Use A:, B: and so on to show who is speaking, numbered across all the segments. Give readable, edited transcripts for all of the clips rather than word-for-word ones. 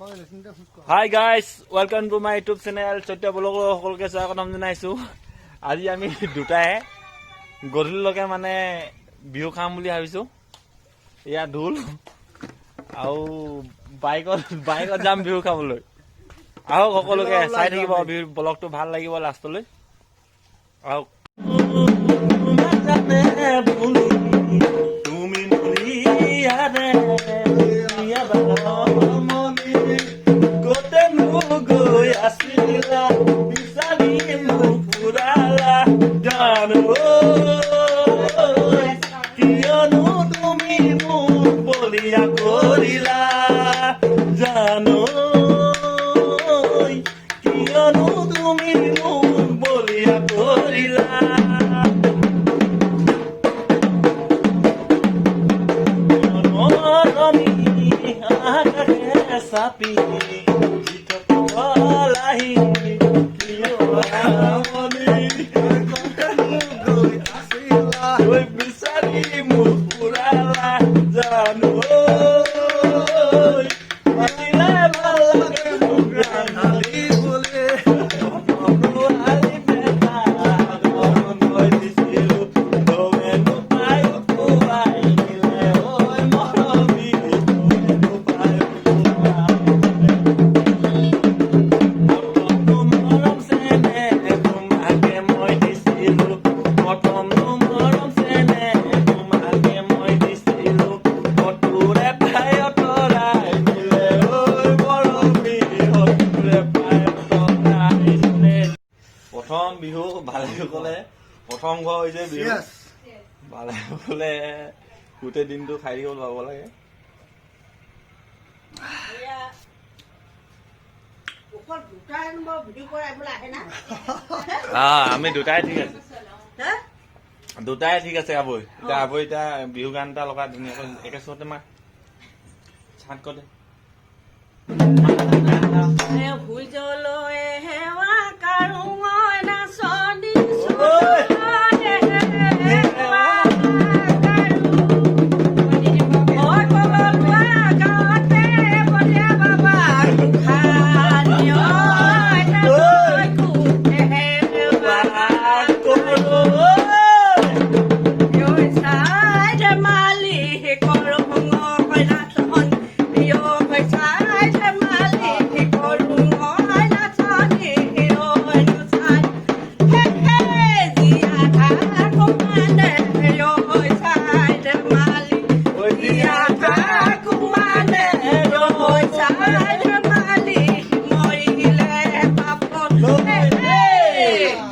A: Hi guys, welcome to my YouTube channel. Chatya blogger সকলকে স্বাগতম জনাইছো। আজি আমি দুটায়ে গধূলিলৈকে মানে বিহু খাম বুলি ভাবিছো। ইয়া ঢোল আৰু বাইকত যাম বিহু খাবলৈ। আহক সকলোকে চাই থাকিব বিহু ব্লগটো ভাল লাগিব লাষ্টলৈ। আহক তুমি নলিয়াৰে গৈ আছিলা বিচাৰি মোক ফুৰালা জানো কিয়নো তুমি মোক বলিয়া কৰিলা জানো কিয়নো তুমি মোক বলিয়া কৰিলা sapi kita kembali oi bisa dimu purala jano matila balak bukan hali boleh hali beta oi disilu domeno pai kuai le oi morobi domeno pai প্ৰথম বিহু ভালে গ'লে প্ৰথম ঘৰ হৈছে বিহু ভালে গ'লে গোটেই দিনটো খাই দিব পাব লাগে আমি দুটাই ঠিক আছে দুটাই ঠিক আছে আবৈ এতিয়া আবৈ এতিয়া বিহু গান এটা লগা ধুনীয়াকৈ একেচতে মাক চাট কৰে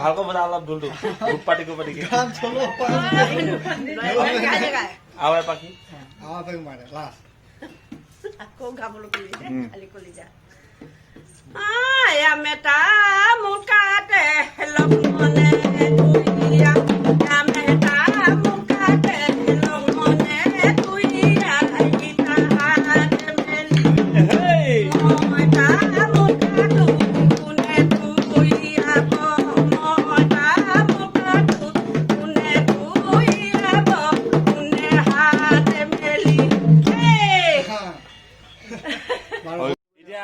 A: ভালকৈ বজা অলপ ঢোলটো গ্ৰুপ পাৰ্টি আৰু এপাকি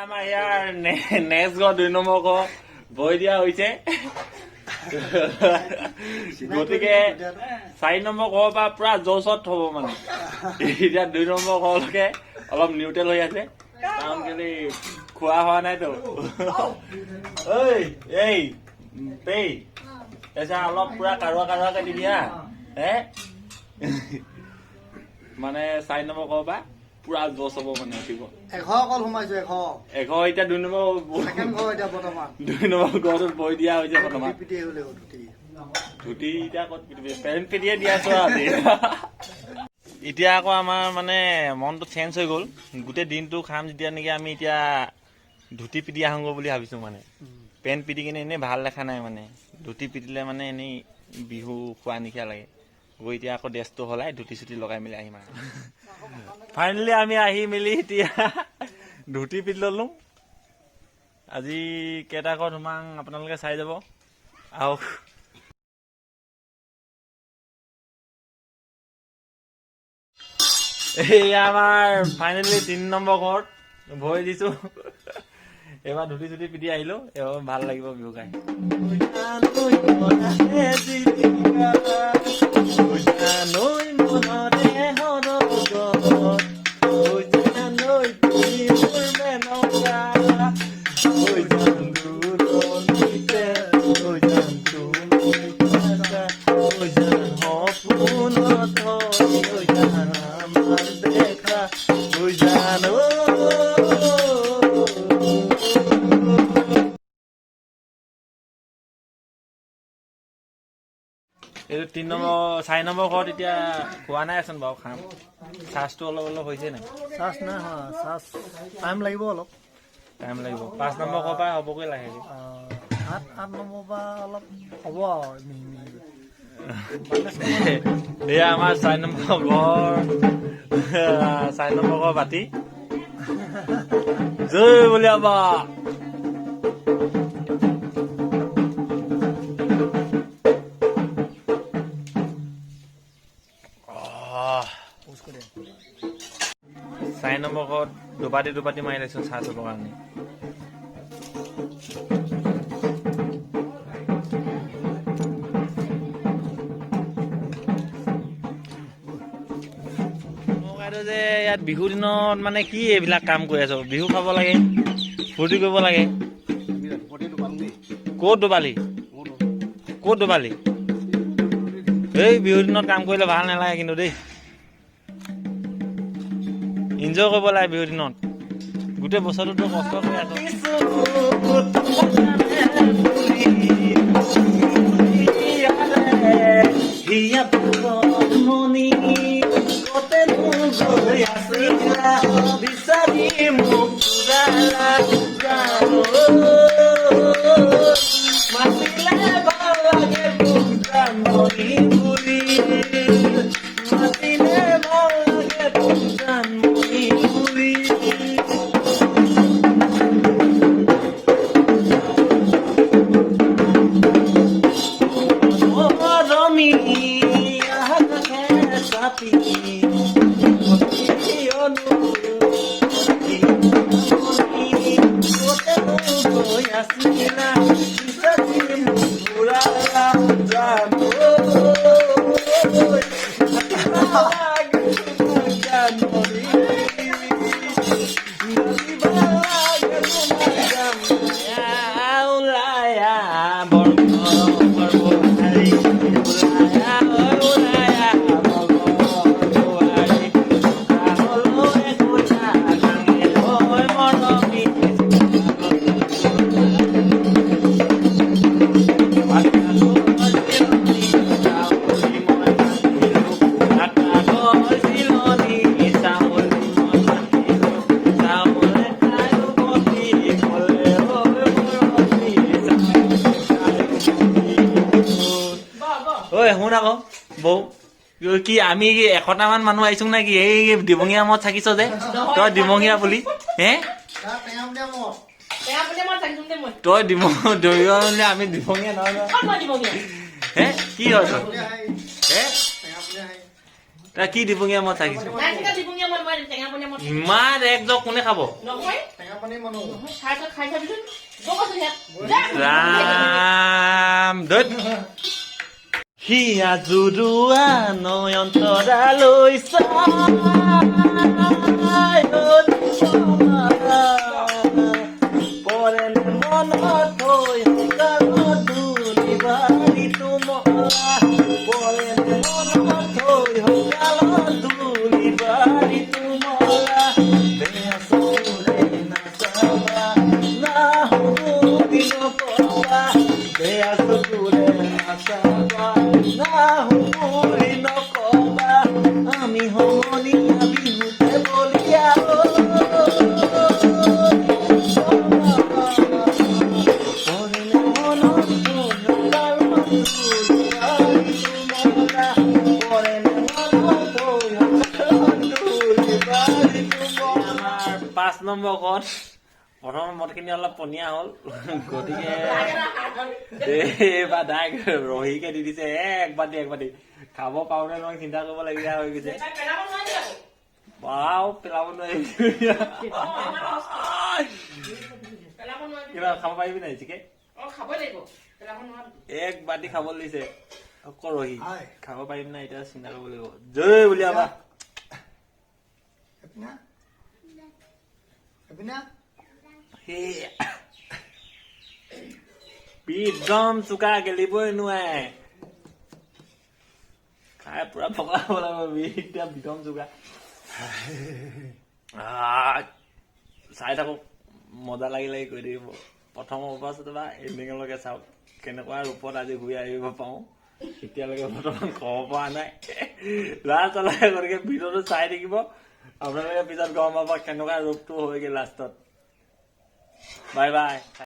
A: আমাৰ ইয়াৰ নেক্সট ঘৰ 2 নম্বৰ ঘৰ বৈ দিয়া হৈছে গতিকে 4 নম্বৰ ঘৰৰ পৰা পুৰা জোচত হ'ব মানে এতিয়া 2 নম্বৰ ঘৰলৈকে অলপ নিউট্ৰেল হৈ আছে কাৰণ কেলে খোৱা হোৱা নাইতো এই পেই এছা অলপ পুৰা কাৰুৱাকে দিবি হা মানে 4 নম্বৰ ঘৰৰ পৰা পুৰা জোচ হ'ব মানে উঠিব
B: 100 অকল সোমাইছো
A: 100 এতিয়া 2 নম্বৰ
B: সেকেন্ড ঘৰ এতিয়া বৰ্তমান
A: 2 নম্বৰ ঘৰটোত বৈ দিয়া হৈছে বৰ্তমান
B: পিটি হলে
A: ধুতি এতিয়া ক'ত পিটিবি পেণ্ট পিটিয়ে দিয়া আছো আজি এতিয়া আকৌ আমাৰ মানে মনটো চেঞ্জ হৈ গ'ল গোটেই দিনটো খাম যেতিয়া নেকি আমি এতিয়া ধুতি পিটি আহোঁ বুলি ভাবিছো মানে পেণ্ট পিটি কিনে এনেই ভাল দেখা নাই মানে ধুতি পিটিলে মানে এনেই বিহু খোৱা নিচিনা লাগে গৈ এতিয়া আকৌ ড্ৰেছটো সলাই ধুতি চুটি লগাই মেলি আহিম আৰু ফাইনেলি আমি আহি মেলি এতিয়া ধুতি পিটি ল'লোঁ আজি কেইটা ঘৰ ধুমাং আপোনালোকে চাই যাব আহক এই আমাৰ ফাইনেলি 3 নম্বৰ ঘৰত ভৰি দিছো এবাৰ ধুতি চুটি পিন্ধি আহিলো এবাৰ ভাল লাগিব বিহু গাই এইটো 3 নম্বৰ 4 নম্বৰ ঘৰত এতিয়া খোৱা নাই আছোন বাৰু খাম চাহটো অলপ অলপ হৈছে নাই
B: চাৰ্জ নাই হোৱা চাৰ্জ টাইম লাগিব অলপ
A: টাইম লাগিব 5 নম্বৰ ঘৰৰ পৰা হ'বগৈ লাগে
B: 8 নম্বৰ পৰা অলপ হ'ব আৰু
A: এয়া আমাৰ 4 নম্বৰ ঘৰ 4 নম্বৰ ঘৰ বাতি জয় বলিয়াবা চাৰি নম্বৰ ঘৰত দুপাতি মাৰি লৈছো চাহ চবৰ কাৰণে যে ইয়াত বিহুৰ দিনত মানে কি এইবিলাক কাম কৰি আছো বিহু খাব লাগে ফূৰ্তি কৰিব লাগে ক'ত ডুবালি এই বিহুৰ দিনত কাম কৰিলে ভাল নালাগে কিন্তু দেই এনজয় কৰিব লাগে বিহুৰ দিনত গোটেই বছৰটোতো কষ্ট কৰি আছো শুন আকৌ বৌ কি আমি 100টা মান মানুহ আহিছো নেকি এই ডিমঙীয়া মত থাকিছ যে তই ডিমঙীয়া বুলি হে তই ডিমঙীয়া আমি ডিমঙীয়া নহয় হে কি হয় তই কি ডিমঙীয়া মত থাকিছ ইমান একদম কোনে খাব ৰাম ধৈত হিয়া জুৰুৱা নয়ন্তৰালৈ পৰে মনত হৈ ধুলি বাৰী তোমাৰা পৰে মনত হৈ ধুলি বাৰী তোমাৰা বেয়া চকুৰে নাচাবা না হুদি নকবা বেয়া চকুৰে নাচাবা আমি সমনীয়া বিহুতে বলিয়া আমাৰ 5 নম্বৰ ঘৰত প্ৰথম মদখিনি অলপ পনীয়া হ'ল গতিকে দাই ৰহিকে দি দিছে এক বাতি খাব পাৰোনে নহয় চিন্তা কৰিব লগীয়া হৈ গৈছে বাও পেলাব নোৱাৰি কিবা খাব পাৰিবি নাই চিকে এক বাতি খাব দিছে কৰহি খাব পাৰিম নাই এতিয়া চিন্তা কৰিব লাগিব জয় বুলি আবা একদম চোকা গেলিবই নোৱাৰে খাই পুৰা পকা হ'ব লাগিব এতিয়া বিধম চোকা চাই থাকক মজা লাগি লাগি কৰি থাকিব প্ৰথমৰ অৱস্থাটো বা এণ্ডিঙলৈকে চাওক কেনেকুৱা ৰূপত আজি ঘূৰি আহিব পাওঁ এতিয়ালৈকে বৰ্তমান ক'ব পৰা নাই লাষ্টলৈকে গতিকে ভিডিঅ'টো চাই থাকিব আপোনালোকে পিছত গম পাব কেনেকুৱা ৰূপটো হয়গৈ লাষ্টত বাই বাই